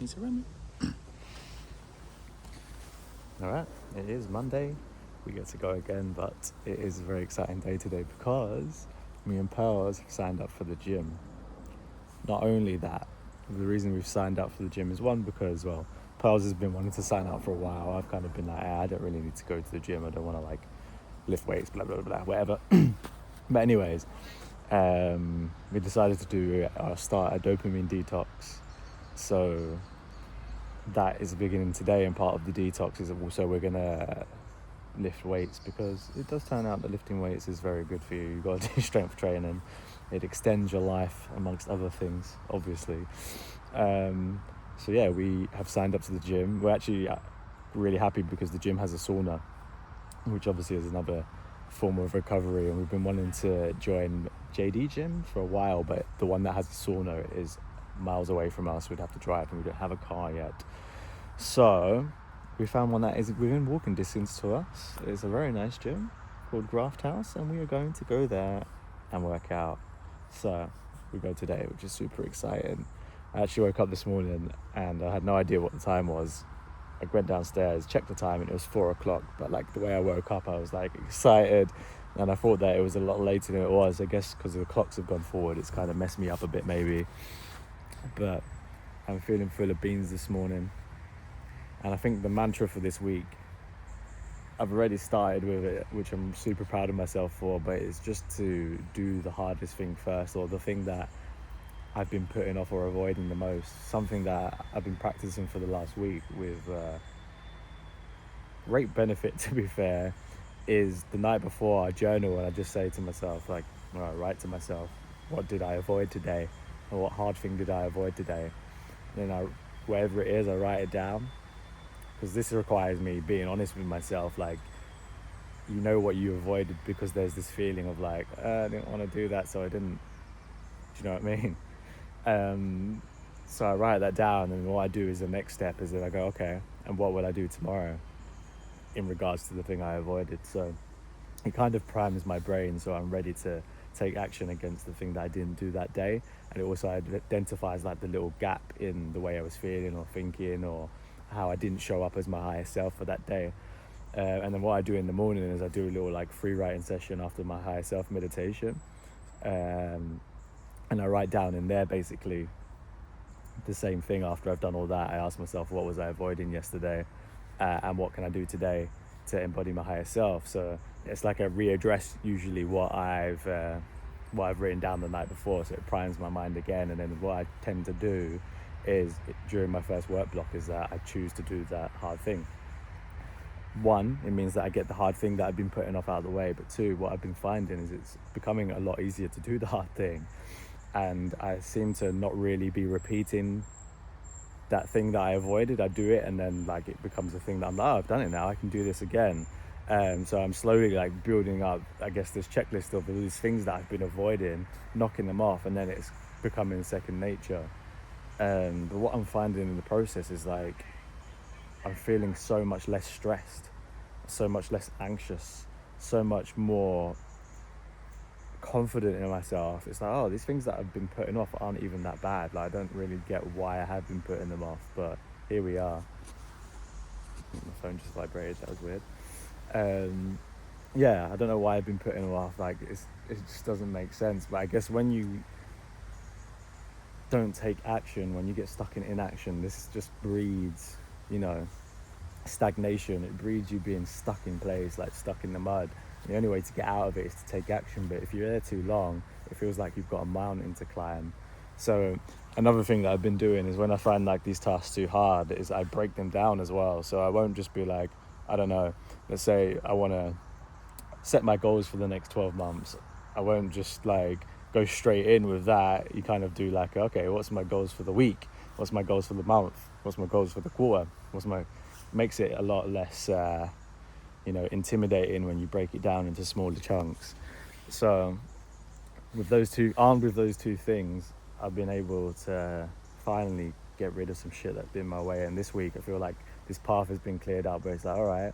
Can you surround me? Alright, it is Monday. We get to go again, but it is a very exciting day today because me and Pearls have signed up for the gym. Not only that, the reason we've signed up for the gym is one, because, well, Pearls has been wanting to sign up for a while. I've kind of been like, I don't really need to go to the gym. I don't want to, like, lift weights, blah, blah, blah, whatever. But anyways, we decided to start a dopamine detox. So that is beginning today, and part of the detox is also we're going to lift weights, because it does turn out that lifting weights is very good for you. You've got to do strength training. It extends your life, amongst other things, obviously. So yeah, we have signed up to the gym. We're actually really happy because the gym has a sauna, which obviously is another form of recovery, and we've been wanting to join JD Gym for a while, but the one that has a sauna is miles away from us. We'd have to drive, and we don't have a car yet. So we found one that is within walking distance to us. It's a very nice gym called Graft House, and we are going to go there and work out. So we go today, which is super exciting. I actually woke up this morning and I had no idea what the time was. I went downstairs, checked the time, and it was 4 o'clock. But like the way I woke up, I was like excited, and I thought that it was a lot later than it was. I guess because the clocks have gone forward, it's kind of messed me up a bit maybe. But I'm feeling full of beans this morning. And I think the mantra for this week, I've already started with it, which I'm super proud of myself for, but it's just to do the hardest thing first, or the thing that I've been putting off or avoiding the most. Something that I've been practicing for the last week with great benefit, to be fair, is the night before I journal, and I just say to myself, like, or I write to myself, what did I avoid today? Or what hard thing did I avoid today? And then whatever it is, I write it down. Because this requires me being honest with myself, like, you know what you avoided, because there's this feeling of like, I didn't want to do that, so I didn't. Do you know what I mean? So I write that down, and what I do is the next step is that I go, okay, and what will I do tomorrow in regards to the thing I avoided? So it kind of primes my brain, so I'm ready to take action against the thing that I didn't do that day. And it also identifies like the little gap in the way I was feeling or thinking, or how I didn't show up as my highest self for that day. And then what I do in the morning is I do a little like free writing session after my higher self meditation, and I write down in there basically the same thing. After I've done all that, I ask myself, what was I avoiding yesterday, and what can I do today to embody my higher self? So it's like a readdress usually what I've written down the night before, so it primes my mind again. And then what I tend to do is during my first work block is that I choose to do that hard thing. One, it means that I get the hard thing that I've been putting off out of the way, but two, what I've been finding is it's becoming a lot easier to do the hard thing, and I seem to not really be repeating that thing that I avoided. I do it, and then like it becomes a thing that I'm like, oh, I've done it now, I can do this again. So I'm slowly like building up, I guess, this checklist of these things that I've been avoiding, knocking them off, and then it's becoming second nature. But what I'm finding in the process is like I'm feeling so much less stressed, so much less anxious, so much more confident in myself. It's like, oh, these things that I've been putting off aren't even that bad. Like, I don't really get why I have been putting them off, but here we are. My phone just vibrated, that was weird. Yeah, I don't know why I've been putting them off. Like, it just doesn't make sense. But I guess when you don't take action, when you get stuck in inaction, this just breeds, stagnation. It breeds you being stuck in place, like stuck in the mud. The only way to get out of it is to take action, but if you're there too long, it feels like you've got a mountain to climb. So another thing that I've been doing is when I find like these tasks too hard, is I break them down as well. So I won't just be like, I don't know, let's say I want to set my goals for the next 12 months. I won't just like go straight in with that. You kind of do like, okay, what's my goals for the week? What's my goals for the month? What's my goals for the quarter? Makes it a lot less intimidating when you break it down into smaller chunks. So armed with those two things, I've been able to finally get rid of some shit that's been my way. And this week I feel like this path has been cleared up, where it's like, all right,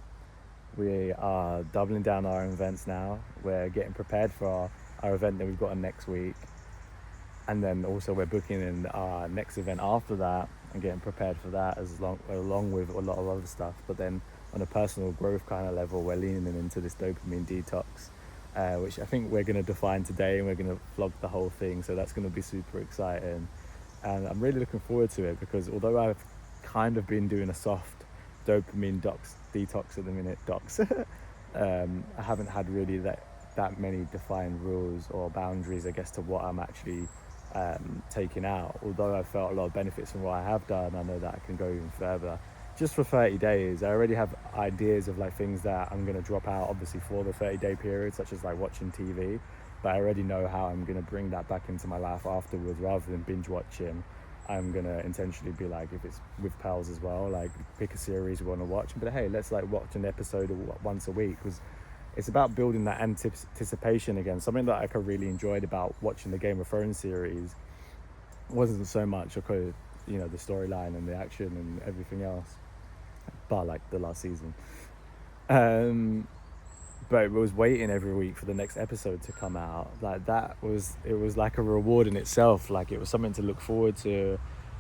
we are doubling down our events now. We're getting prepared for our event that we've got on next week. And then also we're booking in our next event after that and getting prepared for that along with a lot of other stuff. But then on a personal growth kind of level, we're leaning into this dopamine detox, which I think we're going to define today, and we're going to vlog the whole thing. So that's going to be super exciting. And I'm really looking forward to it, because although I've kind of been doing a soft dopamine detox at the minute, I haven't had really that many defined rules or boundaries, I guess, to what I'm actually taking out. Although I've felt a lot of benefits from what I have done, I know that I can go even further. Just for 30 days, I already have ideas of like things that I'm going to drop out, obviously, for the 30-day period, such as like watching TV. But I already know how I'm going to bring that back into my life afterwards. Rather than binge watching, I'm going to intentionally be like, if it's with pals as well, like pick a series we want to watch, but hey, let's like watch an episode once a week, because it's about building that anticipation again. Something that I really enjoyed about watching the Game of Thrones series wasn't so much, okay, you know, the storyline and the action and everything else, but like the last season. But it was waiting every week for the next episode to come out. Like it was like a reward in itself. Like it was something to look forward to.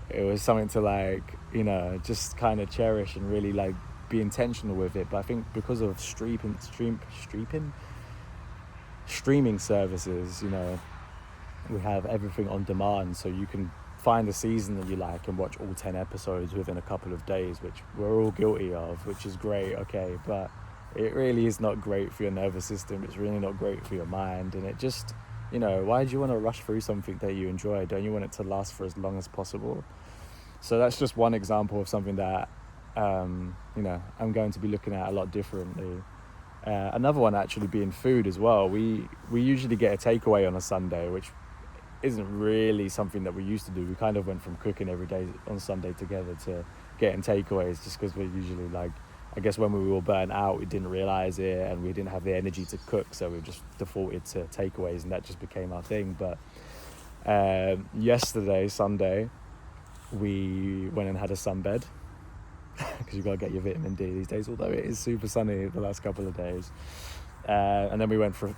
It was something to like, you know, just kind of cherish and really like be intentional with it. But I think because of streaming services, you know, we have everything on demand, so you can find a season that you like and watch all 10 episodes within a couple of days, which we're all guilty of, which is great, okay, but it really is not great for your nervous system. It's really not great for your mind. And it just, you know, why do you want to rush through something that you enjoy? Don't you want it to last for as long as possible? So that's just one example of something that, you know, I'm going to be looking at a lot differently. Another one actually being food as well. We usually get a takeaway on a Sunday, which isn't really something that we used to do. We kind of went from cooking every day on Sunday together to getting takeaways, just because we're usually like, I guess when we were burnt out, we didn't realize it and we didn't have the energy to cook, so we just defaulted to takeaways, and that just became our thing. But yesterday, Sunday, we went and had a sunbed, because you've got to get your vitamin D these days, although it is super sunny the last couple of days. And then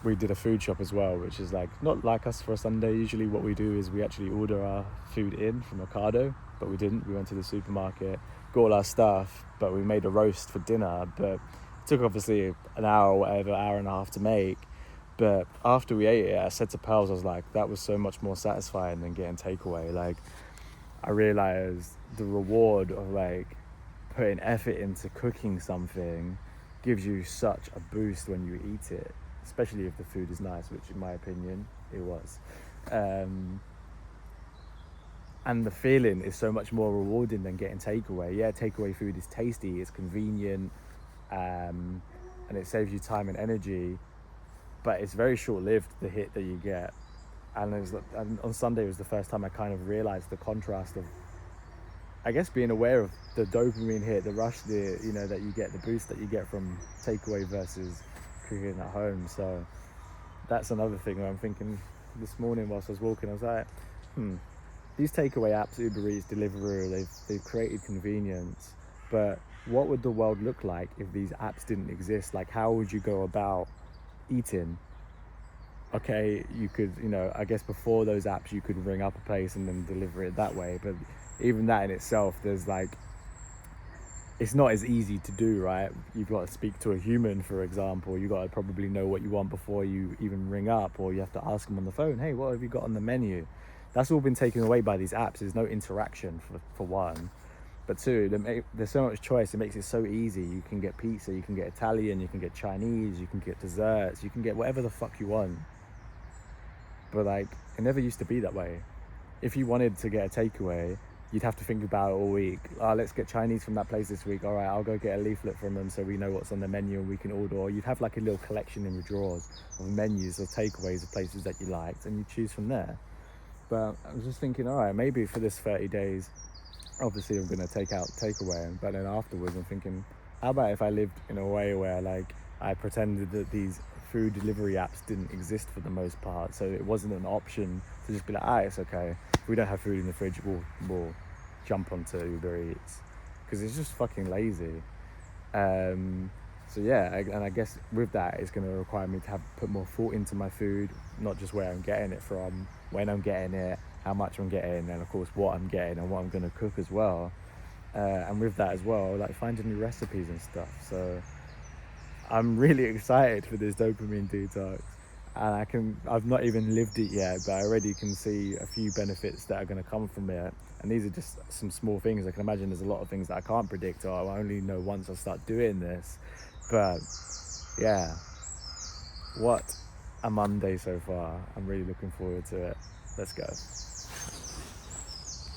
we did a food shop as well, which is like not like us for a Sunday. Usually what we do is we actually order our food in from Ocado, but we didn't. We went to the supermarket, got all our stuff, but we made a roast for dinner. But it took obviously an hour or whatever, hour and a half to make. But after we ate it, I said to pals, I was like, that was so much more satisfying than getting takeaway. Like, I realized the reward of like putting effort into cooking something gives you such a boost when you eat it, especially if the food is nice, which in my opinion it was. And the feeling is so much more rewarding than getting takeaway. Yeah, takeaway food is tasty, it's convenient, and it saves you time and energy, but it's very short-lived, the hit that you get. And on Sunday was the first time I kind of realized the contrast of, I guess, being aware of the dopamine hit, the rush, you know, that you get, the boost that you get from takeaway versus cooking at home. So that's another thing where I'm thinking this morning whilst I was walking, I was like, these takeaway apps, Uber Eats, Deliveroo, they've created convenience, but what would the world look like if these apps didn't exist? Like, how would you go about eating? Okay, you could, you know, I guess before those apps, you could ring up a place and then deliver it that way, but even that in itself, there's like, it's not as easy to do, right? You've got to speak to a human, for example. You've got to probably know what you want before you even ring up, or you have to ask them on the phone, hey, what have you got on the menu? That's all been taken away by these apps. There's no interaction for one. But two, there's so much choice. It makes it so easy. You can get pizza, you can get Italian, you can get Chinese, you can get desserts, you can get whatever the fuck you want. But like, it never used to be that way. If you wanted to get a takeaway, you'd have to think about it all week. Let's get Chinese from that place this week. All right, I'll go get a leaflet from them so we know what's on the menu and we can order. Or you'd have like a little collection in your drawers of menus or takeaways of places that you liked, and you choose from there. But I was just thinking, all right, maybe for this 30 days, obviously I'm going to take out takeaway, but then afterwards I'm thinking, how about if I lived in a way where like I pretended that these food delivery apps didn't exist for the most part, so it wasn't an option to just be like, it's okay, if we don't have food in the fridge, we'll jump onto Uber Eats, because it's just fucking lazy. So yeah, and I guess with that, it's going to require me to put more thought into my food, not just where I'm getting it from, when I'm getting it, how much I'm getting, and of course what I'm getting and what I'm going to cook as well. And with that as well, like finding new recipes and stuff. So I'm really excited for this dopamine detox, and I've not even lived it yet, but I already can see a few benefits that are going to come from it. And these are just some small things. I can imagine there's a lot of things that I can't predict, or I only know once I start doing this. But yeah, what a Monday so far. I'm really looking forward to it. Let's go.